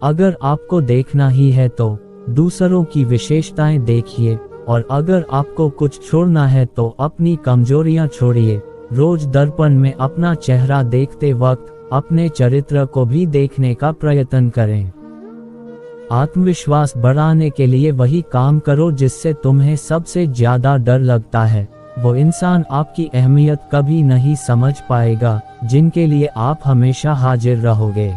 अगर आपको देखना ही है तो दूसरों की विशेषताएं देखिए, और अगर आपको कुछ छोड़ना है तो अपनी कमजोरियां छोड़िए। रोज दर्पण में अपना चेहरा देखते वक्त अपने चरित्र को भी देखने का प्रयत्न करें। आत्मविश्वास बढ़ाने के लिए वही काम करो जिससे तुम्हें सबसे ज्यादा डर लगता है। वो इंसान आपकी अहमियत कभी नहीं समझ पाएगा जिनके लिए आप हमेशा हाजिर रहोगे।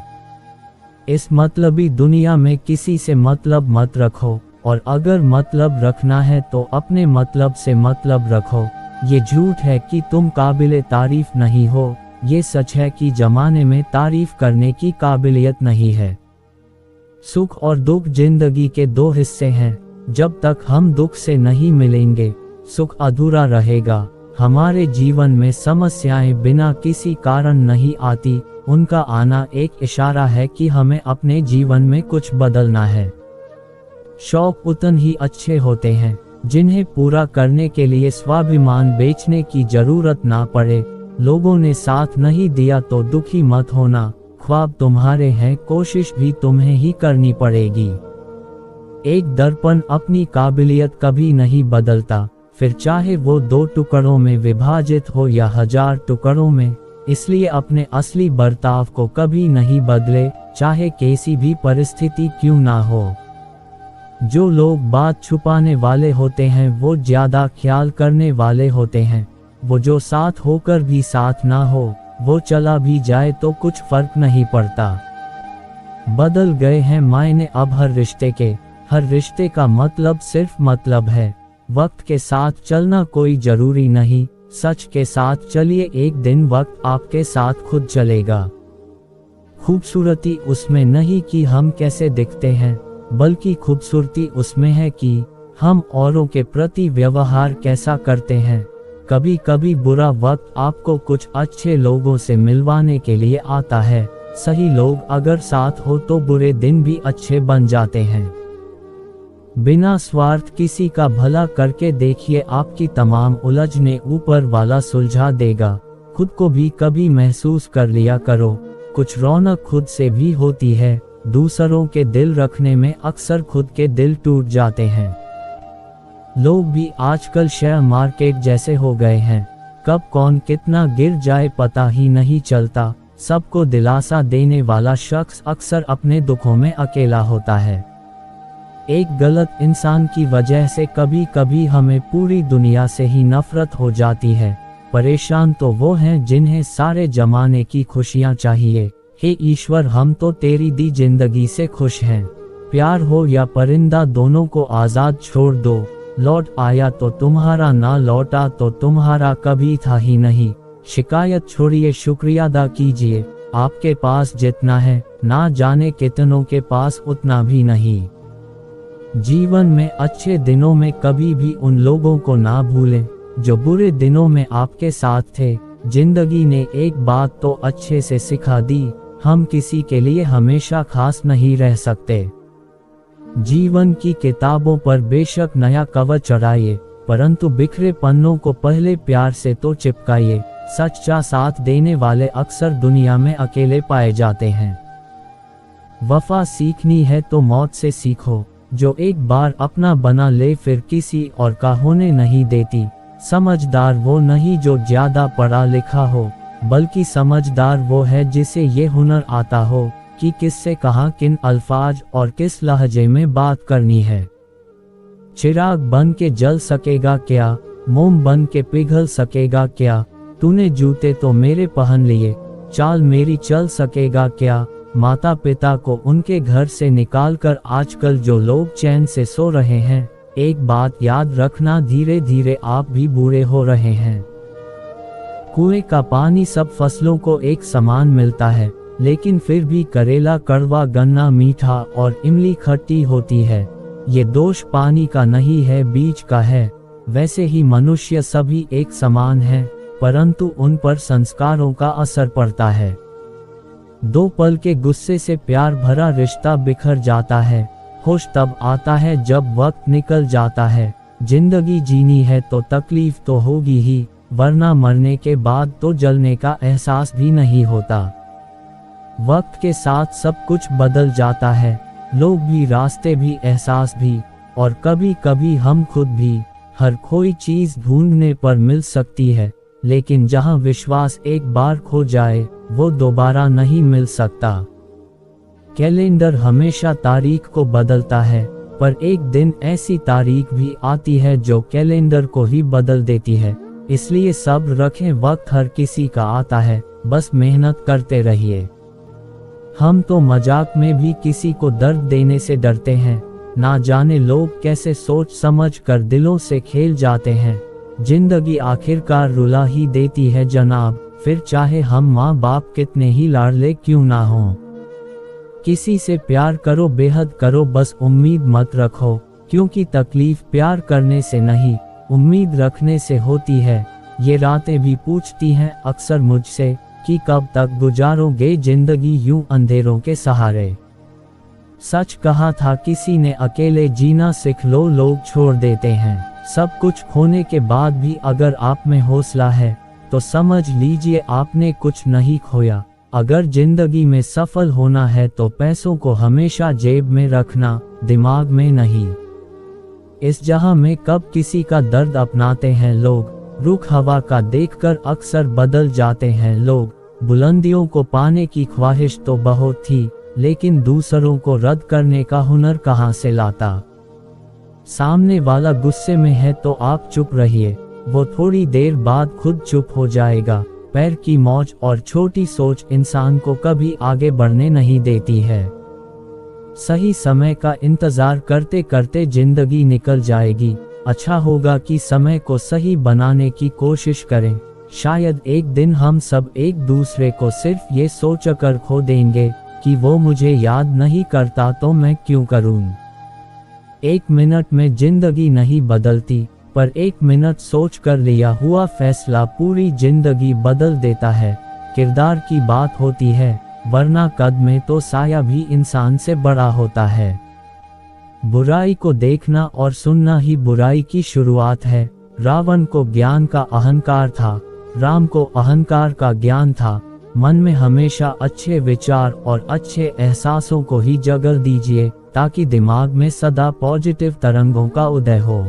इस मतलबी दुनिया में किसी से मतलब मत रखो, और अगर मतलब रखना है तो अपने मतलब से मतलब रखो। ये झूठ है कि तुम काबिले तारीफ नहीं हो, ये सच है कि जमाने में तारीफ करने की काबिलियत नहीं है। सुख और दुख जिंदगी के दो हिस्से हैं। जब तक हम दुख से नहीं मिलेंगे सुख अधूरा रहेगा। हमारे जीवन में समस्याएं बिना किसी कारण नहीं आती, उनका आना एक इशारा है कि हमें अपने जीवन में कुछ बदलना है। शौक उतने ही अच्छे होते हैं जिन्हें पूरा करने के लिए स्वाभिमान बेचने की जरूरत ना पड़े। लोगों ने साथ नहीं दिया तो दुखी मत होना, ख्वाब तुम्हारे हैं, कोशिश भी तुम्हें ही करनी पड़ेगी। एक दर्पण अपनी काबिलियत कभी नहीं बदलता, फिर चाहे वो 2 टुकड़ों में विभाजित हो या 1000 टुकड़ों में। इसलिए अपने असली बर्ताव को कभी नहीं बदले, चाहे कैसी भी परिस्थिति क्यों ना हो। जो लोग बात छुपाने वाले होते हैं वो ज्यादा ख्याल करने वाले होते हैं। वो जो साथ होकर भी साथ ना हो, वो चला भी जाए तो कुछ फर्क नहीं पड़ता। बदल गए हैं मायने अब हर रिश्ते के। हर रिश्ते का मतलब सिर्फ मतलब है। वक्त के साथ चलना कोई जरूरी नहीं, सच के साथ चलिए, एक दिन वक्त आपके साथ खुद चलेगा। खूबसूरती उसमें नहीं कि हम कैसे दिखते हैं, बल्कि खूबसूरती उसमें है कि हम औरों के प्रति व्यवहार कैसा करते हैं। कभी कभी बुरा वक्त आपको कुछ अच्छे लोगों से मिलवाने के लिए आता है। सही लोग अगर साथ हो तो बुरे दिन भी अच्छे बन जाते हैं। बिना स्वार्थ किसी का भला करके देखिए, आपकी तमाम उलझने ऊपर वाला सुलझा देगा। खुद को भी कभी महसूस कर लिया करो, कुछ रौनक खुद से भी होती है। दूसरों के दिल रखने में अक्सर खुद के दिल टूट जाते हैं। लोग भी आजकल शेयर मार्केट जैसे हो गए हैं, कब कौन कितना गिर जाए पता ही नहीं चलता। सबको दिलासा देने वाला शख्स अक्सर अपने दुखों में अकेला होता है। एक गलत इंसान की वजह से कभी कभी हमें पूरी दुनिया से ही नफरत हो जाती है। परेशान तो वो हैं जिन्हें सारे जमाने की खुशियां चाहिए। हे ईश्वर, हम तो तेरी दी जिंदगी से खुश हैं। प्यार हो या परिंदा, दोनों को आजाद छोड़ दो। लौट आया तो तुम्हारा, ना लौटा तो तुम्हारा कभी था ही नहीं। शिकायत छोड़िए, शुक्रिया अदा कीजिए। आपके पास जितना है ना जाने कितनों के पास उतना भी नहीं। जीवन में अच्छे दिनों में कभी भी उन लोगों को ना भूलें जो बुरे दिनों में आपके साथ थे। जिंदगी ने एक बात तो अच्छे से सिखा दी, हम किसी के लिए हमेशा खास नहीं रह सकते। जीवन की किताबों पर बेशक नया कवर चढ़ाइए, परंतु बिखरे पन्नों को पहले प्यार से तो चिपकाइए। सच्चा साथ देने वाले अक्सर दुनिया में अकेले पाए जाते हैं। वफा सीखनी है तो मौत से सीखो। जो एक बार अपना बना ले फिर किसी और का होने नहीं देती। समझदार वो नहीं जो ज्यादा पढ़ा लिखा हो, बल्कि समझदार वो है जिसे ये हुनर आता हो कि किससे कहाँ किन अल्फाज और किस लहजे में बात करनी है। चिराग बन के जल सकेगा क्या, मोम बन के पिघल सकेगा क्या। तूने जूते तो मेरे पहन लिए, चाल मेरी चल सकेगा क्या। माता पिता को उनके घर से निकालकर आजकल जो लोग चैन से सो रहे हैं, एक बात याद रखना, धीरे धीरे आप भी बूढ़े हो रहे हैं। कुएं का पानी सब फसलों को एक समान मिलता है, लेकिन फिर भी करेला कड़वा, गन्ना मीठा और इमली खट्टी होती है। ये दोष पानी का नहीं है, बीज का है। वैसे ही मनुष्य सभी एक समान है, परंतु उन पर संस्कारों का असर पड़ता है। 2 पल के गुस्से से प्यार भरा रिश्ता बिखर जाता है। होश तब आता है जब वक्त निकल जाता है। जिंदगी जीनी है तो तकलीफ तो होगी ही, वरना मरने के बाद तो जलने का एहसास भी नहीं होता। वक्त के साथ सब कुछ बदल जाता है, लोग भी, रास्ते भी, एहसास भी, और कभी कभी हम खुद भी। हर कोई चीज ढूंढने पर मिल सकती है, लेकिन जहां विश्वास एक बार खो जाए वो दोबारा नहीं मिल सकता। कैलेंडर हमेशा तारीख को बदलता है, पर एक दिन ऐसी तारीख भी आती है जो कैलेंडर को ही बदल देती है। इसलिए सब्र रखें, वक्त हर किसी का आता है, बस मेहनत करते रहिए। हम तो मजाक में भी किसी को दर्द देने से डरते हैं, ना जाने लोग कैसे सोच समझ कर दिलों से खेल जाते हैं। जिंदगी आखिरकार रुला ही देती है जनाब, फिर चाहे हम माँ बाप कितने ही लाडले क्यों ना हों। किसी से प्यार करो, बेहद करो, बस उम्मीद मत रखो, क्योंकि तकलीफ प्यार करने से नहीं, उम्मीद रखने से होती है। ये रातें भी पूछती हैं अक्सर मुझसे कि कब तक गुजारोगे जिंदगी यूं अंधेरों के सहारे। सच कहा था किसी ने, अकेले जीना सीख लो, लोग छोड़ देते हैं। सब कुछ खोने के बाद भी अगर आप में हौसला है तो समझ लीजिए आपने कुछ नहीं खोया। अगर जिंदगी में सफल होना है तो पैसों को हमेशा जेब में रखना, दिमाग में नहीं। इस जहां में कब किसी का दर्द अपनाते हैं लोग, रुख हवा का देखकर अक्सर बदल जाते हैं लोग। बुलंदियों को पाने की ख्वाहिश तो बहुत थी, लेकिन दूसरों को रद्द करने का हुनर कहां से लाता। सामने वाला गुस्से में है तो आप चुप रहिए, वो थोड़ी देर बाद खुद चुप हो जाएगा। पैर की मौज और छोटी सोच इंसान को कभी आगे बढ़ने नहीं देती है। सही समय का इंतजार करते करते जिंदगी निकल जाएगी। अच्छा होगा कि समय को सही बनाने की कोशिश करें। शायद एक दिन हम सब एक दूसरे को सिर्फ ये सोचकर खो देंगे कि वो मुझे याद नहीं करता तो मैं क्यों करूं। 1 मिनट में जिंदगी नहीं बदलती, पर 1 मिनट सोच कर लिया हुआ फैसला पूरी जिंदगी बदल देता है। किरदार की बात होती है, वरना कद में तो साया भी इंसान से बड़ा होता है। बुराई को देखना और सुनना ही बुराई की शुरुआत है। रावण को ज्ञान का अहंकार था, राम को अहंकार का ज्ञान था। मन में हमेशा अच्छे विचार और अच्छे एहसासों को ही जगह दीजिए, ताकि दिमाग में सदा पॉजिटिव तरंगों का उदय हो।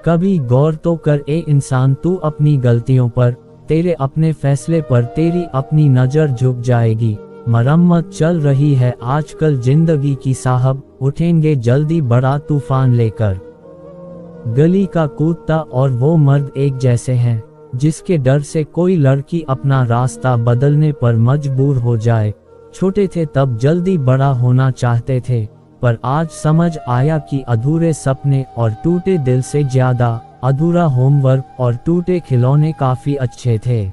कभी गौर तो कर ए इंसान, तू अपनी गलतियों पर, तेरे अपने फैसले पर तेरी अपनी नजर झुक जाएगी। मरम्मत चल रही है आजकल जिंदगी की साहब, उठेंगे जल्दी बड़ा तूफान लेकर। गली का कूदता और वो मर्द एक जैसे हैं, जिसके डर से कोई लड़की अपना रास्ता बदलने पर मजबूर हो जाए। छोटे थे तब जल्दी बड़ा होना चाहते थे, पर आज समझ आया कि अधूरे सपने और टूटे दिल से ज्यादा अधूरा होमवर्क और टूटे खिलौने काफी अच्छे थे।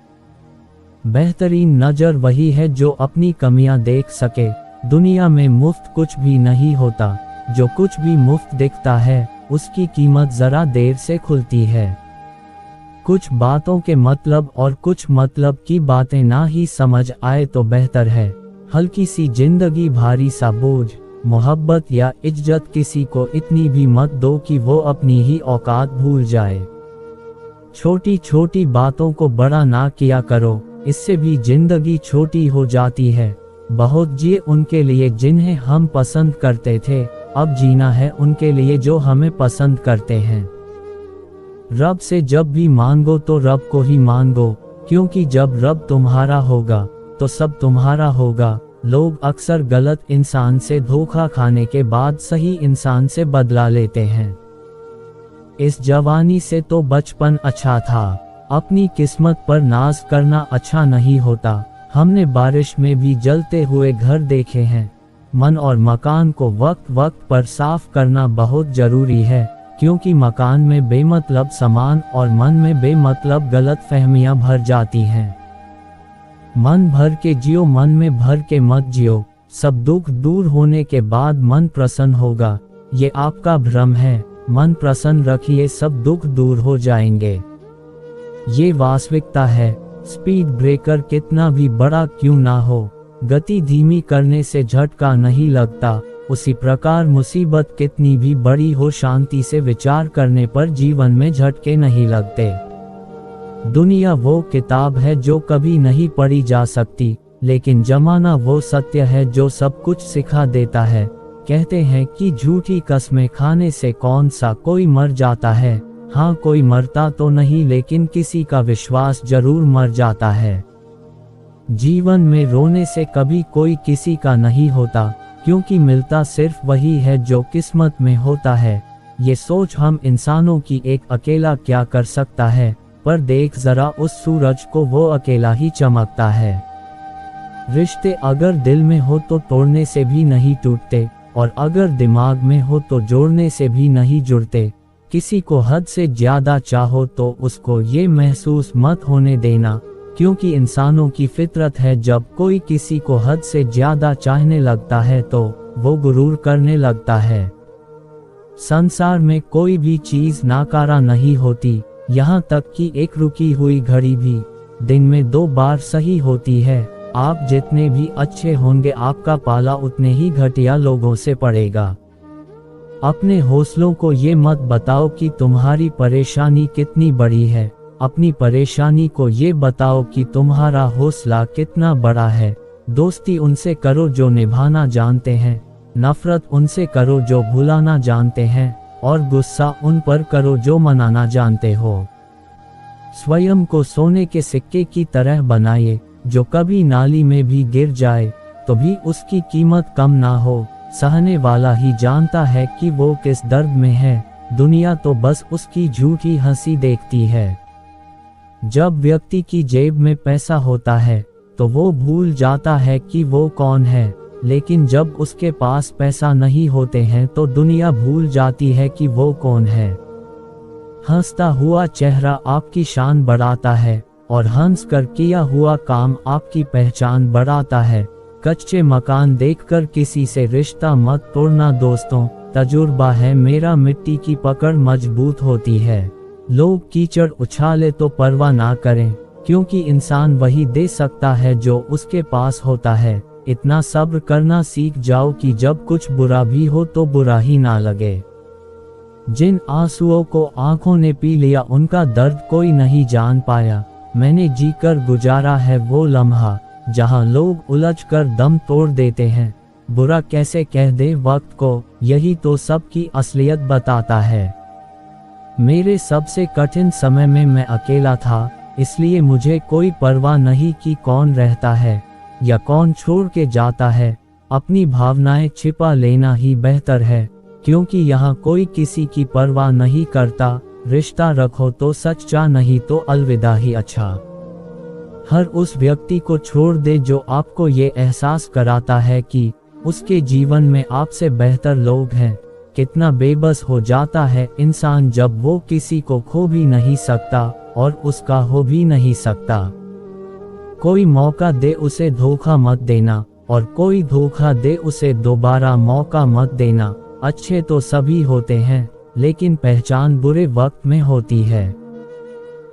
बेहतरीन नजर वही है जो अपनी कमियां देख सके। दुनिया में मुफ्त कुछ भी नहीं होता, जो कुछ भी मुफ्त दिखता है उसकी कीमत जरा देर से खुलती है। कुछ बातों के मतलब और कुछ मतलब की बातें ना ही समझ आए तो बेहतर है। हल्की सी जिंदगी, भारी सा बोझ। मोहब्बत या इज्जत किसी को इतनी भी मत दो कि वो अपनी ही औकात भूल जाए। छोटी छोटी बातों को बड़ा ना किया करो, इससे भी जिंदगी छोटी हो जाती है। बहुत जिए उनके लिए जिन्हें हम पसंद करते थे, अब जीना है उनके लिए जो हमें पसंद करते हैं। रब से जब भी मांगो तो रब को ही मांगो, क्योंकि जब रब तुम्हारा होगा तो सब तुम्हारा होगा। लोग अक्सर गलत इंसान से धोखा खाने के बाद सही इंसान से बदला लेते हैं। इस जवानी से तो बचपन अच्छा था, अपनी किस्मत पर नाज करना अच्छा नहीं होता। हमने बारिश में भी जलते हुए घर देखे हैं। मन और मकान को वक्त वक्त पर साफ करना बहुत जरूरी है, क्योंकि मकान में बेमतलब सामान और मन में बेमतलब गलत फहमियां भर जाती हैं। मन भर के जियो, मन में भर के मत जियो। सब दुख दूर होने के बाद मन प्रसन्न होगा, ये आपका भ्रम है। मन प्रसन्न रखिए, सब दुख दूर हो जाएंगे। ये वास्तविकता है। स्पीड ब्रेकर कितना भी बड़ा क्यों ना हो, गति धीमी करने से झटका नहीं लगता। उसी प्रकार मुसीबत कितनी भी बड़ी हो, शांति से विचार करने पर जीवन में झटके नहीं लगते। दुनिया वो किताब है जो कभी नहीं पढ़ी जा सकती, लेकिन जमाना वो सत्य है जो सब कुछ सिखा देता है। कहते हैं कि झूठी कस्में खाने से कौन सा कोई मर जाता है। हाँ, कोई मरता तो नहीं, लेकिन किसी का विश्वास जरूर मर जाता है। जीवन में रोने से कभी कोई किसी का नहीं होता, क्योंकि मिलता सिर्फ वही है जो किस्मत में होता है। ये सोच हम इंसानों की एक अकेला क्या कर सकता है, पर देख जरा उस सूरज को, वो अकेला ही चमकता है। रिश्ते अगर दिल में हो तो तोड़ने से भी नहीं टूटते, और अगर दिमाग में हो तो जोड़ने से भी नहीं जुड़ते। किसी को हद से ज्यादा चाहो तो उसको ये महसूस मत होने देना, क्योंकि इंसानों की फितरत है जब कोई किसी को हद से ज्यादा चाहने लगता है तो वो गुरूर करने लगता है। संसार में कोई भी चीज नाकारा नहीं होती, यहाँ तक कि एक रुकी हुई घड़ी भी दिन में 2 बार सही होती है। आप जितने भी अच्छे होंगे, आपका पाला उतने ही घटिया लोगों से पड़ेगा। अपने हौसलों को ये मत बताओ कि तुम्हारी परेशानी कितनी बड़ी है, अपनी परेशानी को ये बताओ कि तुम्हारा हौसला कितना बड़ा है। दोस्ती उनसे करो जो निभाना जानते हैं, नफरत उनसे करो जो भुलाना जानते हैं, और गुस्सा उन पर करो जो मनाना जानते हो। स्वयं को सोने के सिक्के की तरह बनाइए, जो कभी नाली में भी गिर जाए तो भी उसकी कीमत कम ना हो। सहने वाला ही जानता है कि वो किस दर्द में है, दुनिया तो बस उसकी झूठी हंसी देखती है। जब व्यक्ति की जेब में पैसा होता है तो वो भूल जाता है कि वो कौन है, लेकिन जब उसके पास पैसा नहीं होते हैं तो दुनिया भूल जाती है कि वो कौन है। हंसता हुआ चेहरा आपकी शान बढ़ाता है, और हंस कर किया हुआ काम आपकी पहचान बढ़ाता है। कच्चे मकान देखकर किसी से रिश्ता मत तोड़ना दोस्तों, तजुर्बा है मेरा, मिट्टी की पकड़ मजबूत होती है। लोग कीचड़ उछाले तो परवाह ना करें, क्योंकि इंसान वही दे सकता है जो उसके पास होता है। इतना सब्र करना सीख जाओ कि जब कुछ बुरा भी हो तो बुरा ही ना लगे। जिन आंसुओं को आंखों ने पी लिया उनका दर्द कोई नहीं जान पाया। मैंने जीकर गुजारा है वो लम्हा, जहां लोग उलझकर दम तोड़ देते हैं। बुरा कैसे कह दे वक्त को, यही तो सबकी असलियत बताता है। मेरे सबसे कठिन समय में मैं अकेला था, इसलिए मुझे कोई परवाह नहीं कि कौन रहता है या कौन छोड़ के जाता है। अपनी भावनाएं छिपा लेना ही बेहतर है, क्योंकि यहाँ कोई किसी की परवाह नहीं करता। रिश्ता रखो तो सच्चा, नहीं तो अलविदा ही अच्छा। हर उस व्यक्ति को छोड़ दे जो आपको ये एहसास कराता है कि उसके जीवन में आपसे बेहतर लोग हैं। कितना बेबस हो जाता है इंसान जब वो किसी को खो भी नहीं सकता और उसका हो भी नहीं सकता। कोई मौका दे उसे धोखा मत देना, और कोई धोखा दे उसे दोबारा मौका मत देना। अच्छे तो सभी होते हैं, लेकिन पहचान बुरे वक्त में होती है।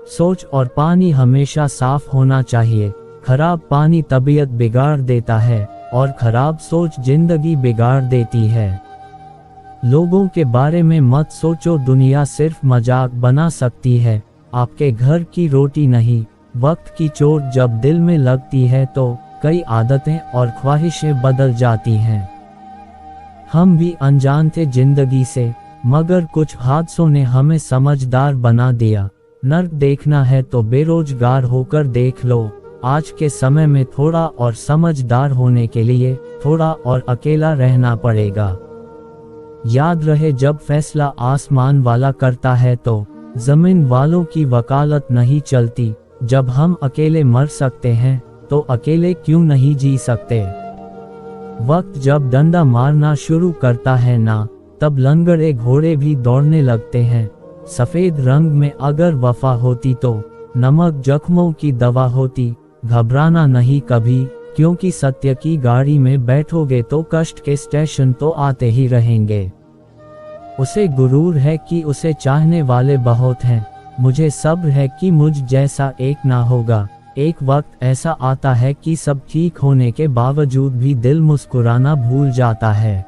सोच और पानी हमेशा साफ होना चाहिए। खराब पानी तबीयत बिगाड़ देता है, और खराब सोच जिंदगी बिगाड़ देती है। लोगों के बारे में मत सोचो, दुनिया सिर्फ मजाक बना सकती है, आपके घर की रोटी नहीं। वक्त की चोट जब दिल में लगती है तो कई आदतें और ख्वाहिशें बदल जाती हैं। हम भी अनजान थे जिंदगी से, मगर कुछ हादसों ने हमें समझदार बना दिया। नर्क देखना है तो बेरोजगार होकर देख लो। आज के समय में थोड़ा और समझदार होने के लिए थोड़ा और अकेला रहना पड़ेगा। याद रहे, जब फैसला आसमान वाला करता है तो जमीन वालों की वकालत नहीं चलती। जब हम अकेले मर सकते हैं तो अकेले क्यों नहीं जी सकते। वक्त जब डंडा मारना शुरू करता है ना, तब लंगड़े घोड़े भी दौड़ने लगते हैं। सफेद रंग में अगर वफा होती तो नमक जख्मों की दवा होती। घबराना नहीं कभी, क्योंकि सत्य की गाड़ी में बैठोगे तो कष्ट के स्टेशन तो आते ही रहेंगे। उसे गुरूर है कि उसे चाहने वाले बहुत हैं। मुझे सब्र है कि मुझ जैसा एक ना होगा। एक वक्त ऐसा आता है कि सब ठीक होने के बावजूद भी दिल मुस्कुराना भूल जाता है।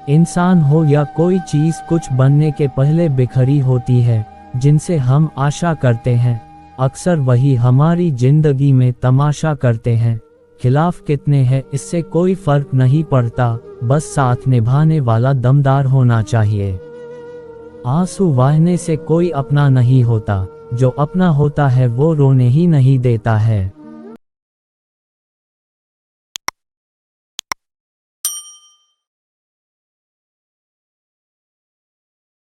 इंसान हो या कोई चीज, कुछ बनने के पहले बिखरी होती है। जिनसे हम आशा करते हैं, अक्सर वही हमारी जिंदगी में तमाशा करते हैं। खिलाफ कितने हैं इससे कोई फर्क नहीं पड़ता, बस साथ निभाने वाला दमदार होना चाहिए। आंसू बहाने से कोई अपना नहीं होता, जो अपना होता है वो रोने ही नहीं देता है।